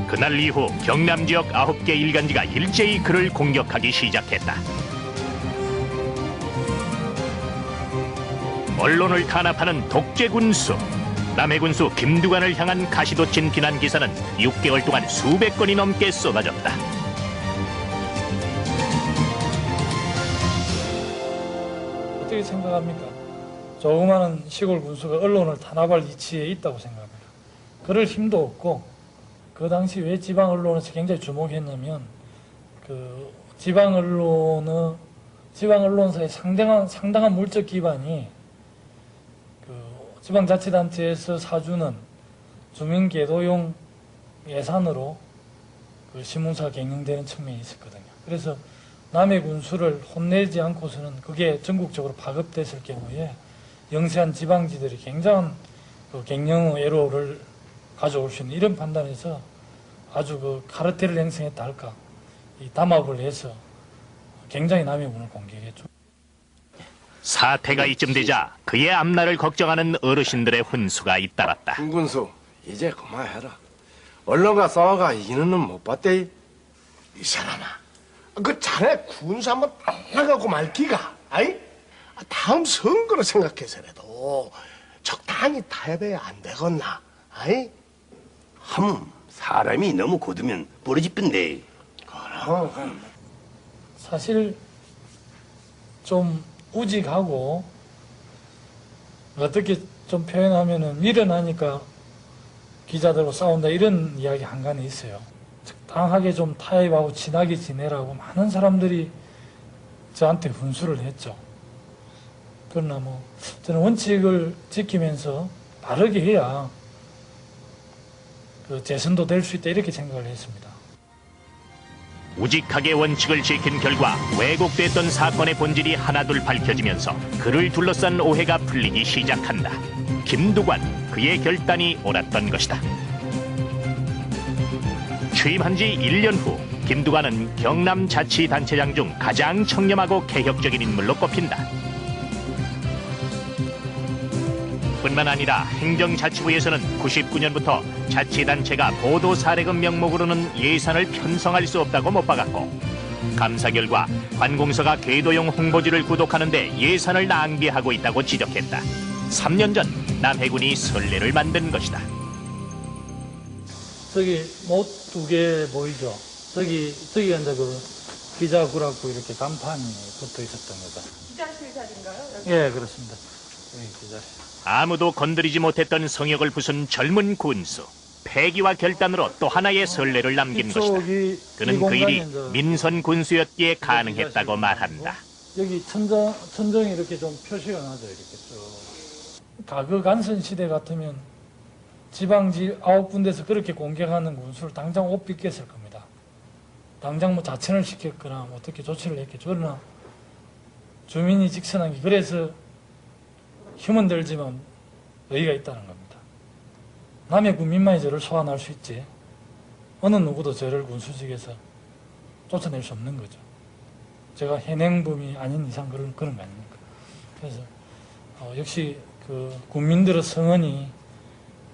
그날 이후 경남 지역 9개 일간지가 일제히 그를 공격하기 시작했다. 언론을 탄압하는 독재 군수. 남해 군수 김두관을 향한 가시돋친 비난 기사는 6개월 동안 수백 건이 넘게 쏟아졌다. 어떻게 생각합니까? 조그마한 시골 군수가 언론을 탄압할 이치에 있다고 생각합니다. 그럴 힘도 없고, 그 당시 왜 지방 언론에서 굉장히 주목했냐면, 그 지방 언론사의 상당한 물적 기반이 지방자치단체에서 사주는 주민계도용 예산으로 그 신문사가 경영되는 측면이 있었거든요. 그래서 남의 군수를 혼내지 않고서는 그게 전국적으로 파급됐을 경우에 영세한 지방지들이 굉장한 그 경영 애로를 가져올 수 있는 이런 판단에서 아주 그 카르텔을 형성했다 할까, 이 담합을 해서 굉장히 남의 군을 공격했죠. 사태가 이쯤 되자 그의 앞날을 걱정하는 어르신들의 훈수가 잇따랐다. 김군수, 이제 그만해라. 언론과 싸워가 이기는 놈 못 봤대. 이 사람아, 그 자네 군수 한번 나가고 말기가, 아이? 다음 선거를 생각해서라도 적당히 타협해야 안 되겠나, 아이? 사람이 너무 고두면 부러지던데. 그럼. 사실 좀 우직하고, 어떻게 좀 표현하면은 미련하니까 기자들하고 싸운다 이런 이야기 한간에 있어요. 적당하게 좀 타협하고 친하게 지내라고 많은 사람들이 저한테 훈수를 했죠. 그러나 뭐 저는 원칙을 지키면서 바르게 해야 그 재선도 될 수 있다 이렇게 생각을 했습니다. 우직하게 원칙을 지킨 결과 왜곡됐던 사건의 본질이 하나둘 밝혀지면서 그를 둘러싼 오해가 풀리기 시작한다. 김두관, 그의 결단이 옳았던 것이다. 취임한 지 1년 후 김두관은 경남자치단체장 중 가장 청렴하고 개혁적인 인물로 꼽힌다. 뿐만 아니라 행정자치부에서는 99년부터 자치단체가 보도사례금 명목으로는 예산을 편성할 수 없다고 못 박았고, 감사 결과 관공서가 궤도용 홍보지를 구독하는 데 예산을 낭비하고 있다고 지적했다. 3년 전 남해군이 선례를 만든 것이다. 저기 못 두 개 보이죠? 저기가 이제 그 기자구라고 이렇게 간판이 붙어 있었던 거죠. 기자실 자리인가요? 예, 그렇습니다. 여기 기자실. 아무도 건드리지 못했던 성역을 부순 젊은 군수. 폐기와 결단으로 또 하나의 선례를 남긴 것이다. 그는 그 일이 민선 군수였기에 가능했다고 말한다. 여기 천정이 이렇게 좀 표시가 나죠. 이렇게 쭉. 가그 간선 시대 같으면 지방지 9군데서 그렇게 공격하는 군수를 당장 옷 빗겠을 겁니다. 당장 뭐 자천을 시켰거나 뭐 어떻게 조치를 했겠죠. 그러나 주민이 직선한 게 그래서 힘은 들지만 의의가 있다는 겁니다. 남의 군민만이 저를 소환할 수 있지 어느 누구도 저를 군수직에서 쫓아낼 수 없는 거죠. 제가 현행범이 아닌 이상 그런 거 아닙니까? 그래서 역시 그 국민들의 성원이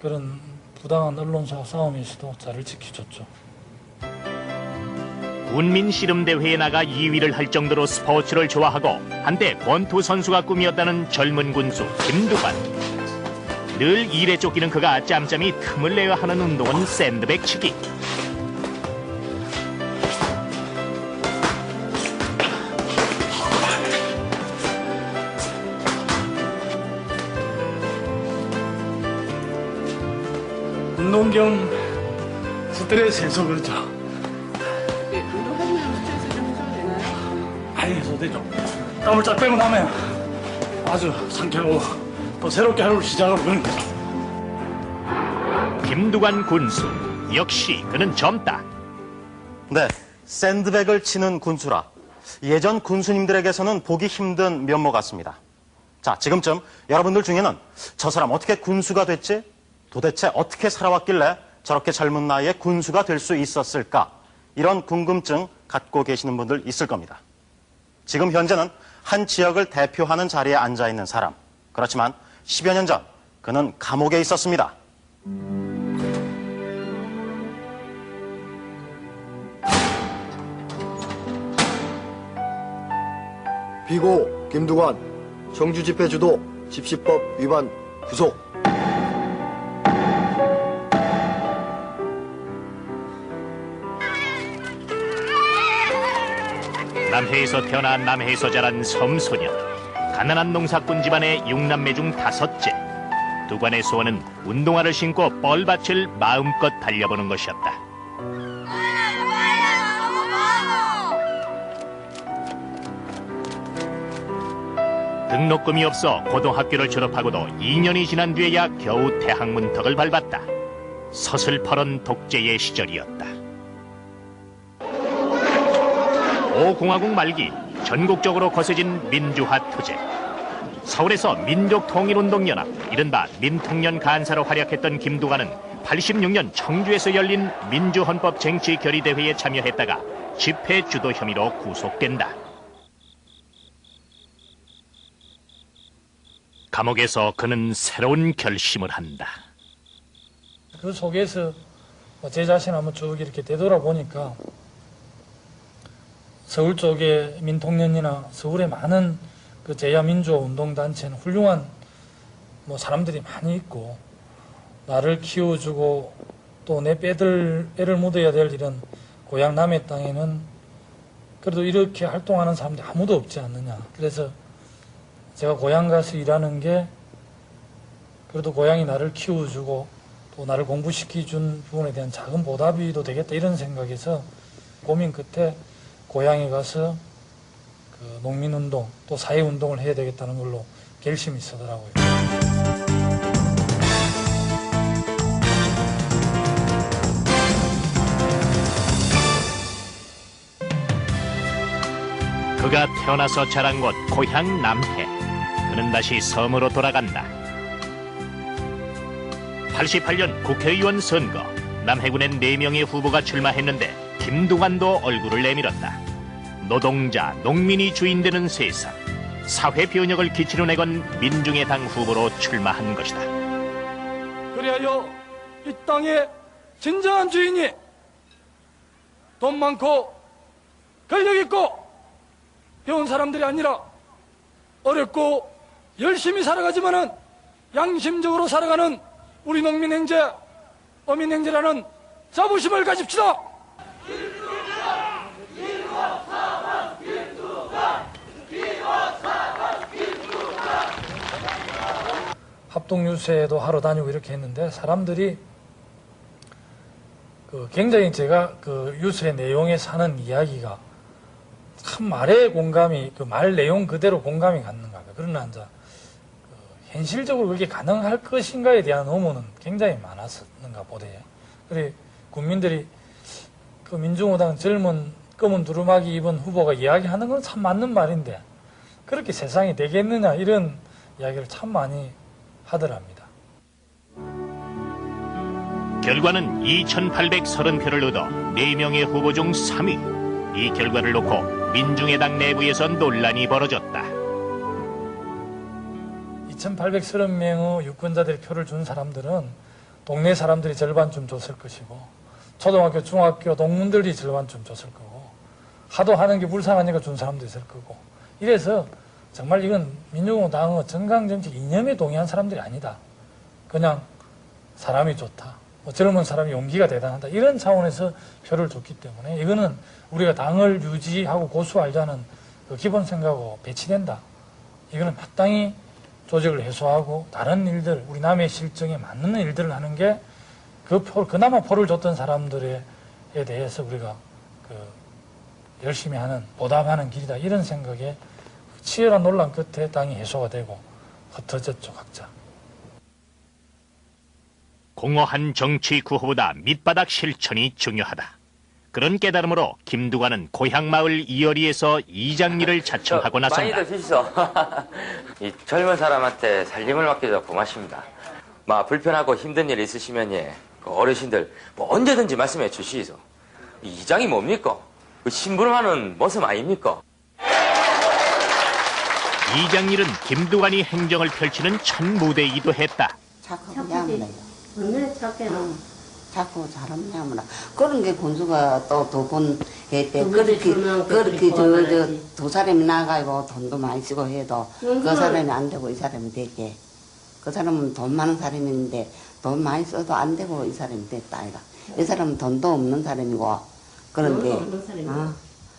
그런 부당한 언론사 싸움에서도 저를 지켜줬죠. 군민 씨름대회에 나가 2위를 할 정도로 스포츠를 좋아하고 한때 권투 선수가 꿈이었다는 젊은 군수 김두관. 늘 일에 쫓기는 그가 짬짬이 틈을 내어 하는 운동은 샌드백 치기. 운동 겸 스트레스 해소 그렇죠. 네, 운동하시면 스트레스 좀 해소가 되나요? 많이 해소되죠. 땀을 쫙 빼고 나면 아주 상쾌하고 또 새롭게 하루를 시작하고 그런 거죠. 김두관 군수. 역시 그는 젊다. 네, 샌드백을 치는 군수라 예전 군수님들에게서는 보기 힘든 면모 같습니다. 자, 지금쯤 여러분들 중에는 저 사람 어떻게 군수가 됐지? 도대체 어떻게 살아왔길래 저렇게 젊은 나이에 군수가 될 수 있었을까? 이런 궁금증 갖고 계시는 분들 있을 겁니다. 지금 현재는 한 지역을 대표하는 자리에 앉아있는 사람. 그렇지만 10여 년 전, 그는 감옥에 있었습니다. 피고 김두관 청주 집회 주도 집시법 위반 구속. 남해에서 태어나 남해에서 자란 섬소년. 가난한 농사꾼 집안의 6남매 중 5째. 두관의 소원은 운동화를 신고 뻘밭을 마음껏 달려보는 것이었다. 등록금이 없어 고등학교를 졸업하고도 2년이 지난 뒤에야 겨우 대학 문턱을 밟았다. 서슬퍼런 독재의 시절이었다. 5공화국 말기 전국적으로 거세진 민주화 투쟁. 서울에서 민족통일운동연합, 이른바 민통연 간사로 활약했던 김두관은 86년 청주에서 열린 민주헌법 쟁취 결의대회에 참여했다가 집회 주도 혐의로 구속된다. 감옥에서 그는 새로운 결심을 한다. 그 속에서 제 자신 한번 쭉 이렇게 되돌아보니까 서울 쪽에 민통연이나 서울에 많은 그 제야민주운동단체는 훌륭한 사람들이 많이 있고, 나를 키워주고 또 내 애를 묻어야 될 이런 고향 남해 땅에는 그래도 이렇게 활동하는 사람들이 아무도 없지 않느냐. 그래서 제가 고향 가서 일하는 게 그래도 고향이 나를 키워주고 또 나를 공부시켜준 부분에 대한 작은 보답이도 되겠다, 이런 생각에서 고민 끝에 고향에 가서 그 농민운동 또 사회운동을 해야 되겠다는 걸로 결심이 서더라고요. 그가 태어나서 자란 곳 고향 남해. 그는 다시 섬으로 돌아간다. 88년 국회의원 선거. 남해군엔 4명의 후보가 출마했는데 김두관도 얼굴을 내밀었다. 노동자, 농민이 주인되는 세상. 사회 변혁을 기치로 내건 민중의 당 후보로 출마한 것이다. 그리하여 이 땅의 진정한 주인이 돈 많고 권력 있고 배운 사람들이 아니라 어렵고 열심히 살아가지만은 양심적으로 살아가는 우리 농민 형제, 어민 형제라는 자부심을 가집시다. 합동유세도 하러 다니고 이렇게 했는데 사람들이 굉장히 제가 그 유세 내용에 사는 이야기가 참 말에 공감이, 그 말 내용 그대로 공감이 갔는가 봐요. 그러나 이제 현실적으로 그게 가능할 것인가에 대한 의문은 굉장히 많았는가 보대요. 그래 국민들이 그 민중의당 젊은 검은 두루마기 입은 후보가 이야기하는 건 참 맞는 말인데 그렇게 세상이 되겠느냐, 이런 이야기를 참 많이 하더랍니다. 결과는 2,830표를 얻어 4명의 후보 중 3위. 이 결과를 놓고 민중의 당 내부에서 논란이 벌어졌다. 2,830명의 유권자들의 표를 준 사람들은 동네 사람들이 절반쯤 줬을 것이고 초등학교, 중학교 동문들이 절반쯤 줬을 거고 하도 하는 게 불쌍하니까 준 사람도 있을 거고, 이래서 정말 이건 민주당의 정강정책 이념에 동의한 사람들이 아니다. 그냥 사람이 좋다, 젊은 사람이 용기가 대단하다, 이런 차원에서 표를 줬기 때문에 이거는 우리가 당을 유지하고 고수하자는 그 기본 생각하고 배치된다. 이거는 마땅히 조직을 해소하고 다른 일들, 우리 남의 실정에 맞는 일들을 하는 게 그나마 표를 줬던 사람들에 대해서 우리가 열심히 하는, 보답하는 길이다, 이런 생각에 치열한 논란 끝에 당이 해소가 되고 흩어졌죠, 각자. 공허한 정치 구호보다 밑바닥 실천이 중요하다. 그런 깨달음으로 김두관은 고향 마을 이어리에서 이장리를 자청하고 나선다. 많이들 드시소. 이 젊은 사람한테 살림을 맡겨줘 고맙습니다. 불편하고 힘든 일 있으시면 그 어르신들 언제든지 말씀해 주시소. 이장이 뭡니까? 그 심부름하는 모습 아닙니까? 이장일은 김두관이 행정을 펼치는 첫 무대이기도 했다. 착하고 양네. 언니 착해. 자꾸 사람냐면 그런 게 군수가 또 두 번 했대. 그렇게 두 사람이 나가고 돈도 많이 쓰고 해도 그 사람이 안 되고 이 사람이 되게. 그 사람은 돈 많은 사람인데 돈 많이 써도 안 되고 이 사람이 됐다 아이가. 이 사람은 돈도 없는 사람이고 그런데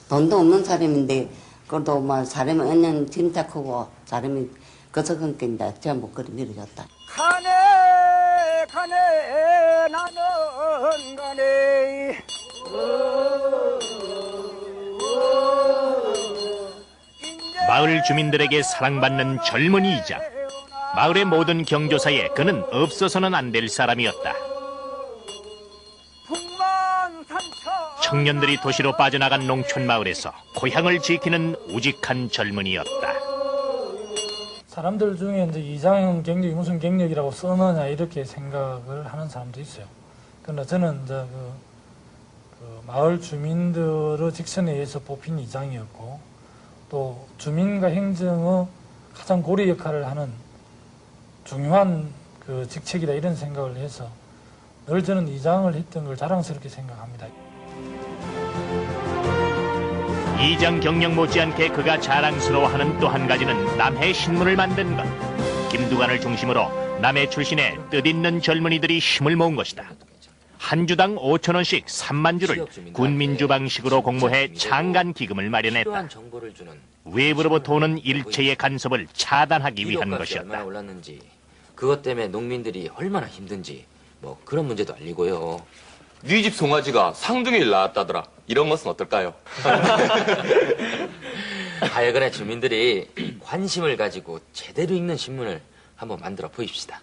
돈도 없는 사람인데 그래도 뭐 사람이 언영 진짜 크고 사람이 그서 그니까 이제 전부 그리 밀어줬다. 가네 나는 가네. 마을 주민들에게 사랑받는 젊은이 이장. 마을의 모든 경조사에 그는 없어서는 안 될 사람이었다. 청년들이 도시로 빠져나간 농촌 마을에서 고향을 지키는 우직한 젊은이였다. 사람들 중에 이제 이장 경력이 무슨 경력이라고 써느냐 이렇게 생각을 하는 사람도 있어요. 그러나 저는 이제 그 마을 주민들의 직선에 의해서 뽑힌 이장이었고 또 주민과 행정의 가장 고리 역할을 하는 중요한 그 직책이다 이런 생각을 해서 늘 저는 이장을 했던 걸 자랑스럽게 생각합니다. 이장 경력 못지않게 그가 자랑스러워하는 또 한 가지는 남해 신문을 만든 것. 김두관을 중심으로 남해 출신의 뜻있는 젊은이들이 힘을 모은 것이다. 한 주당 5,000원씩 3만 주를 군민주 방식으로 공모해 창간 기금을 마련했다. 외부로부터 오는 일체의 간섭을 차단하기 위한 것이었다. 얼마나 올랐는지, 그것 때문에 농민들이 얼마나 힘든지 뭐 그런 문제도 알리고요. 네 집 송아지가 상둥이를 낳았다더라. 이런 것은 어떨까요? 하여간에 주민들이 관심을 가지고 제대로 읽는 신문을 한번 만들어 보입시다.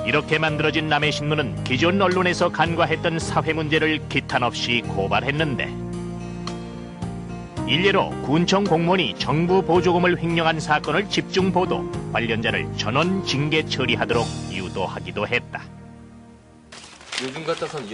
이렇게 만들어진 남해 신문은 기존 언론에서 간과했던 사회 문제를 기탄 없이 고발했는데 일례로 군청 공무원이 정부 보조금을 횡령한 사건을 집중 보도, 관련자를 전원 징계 처리하도록 유도하기도 했다. 요즘 같아선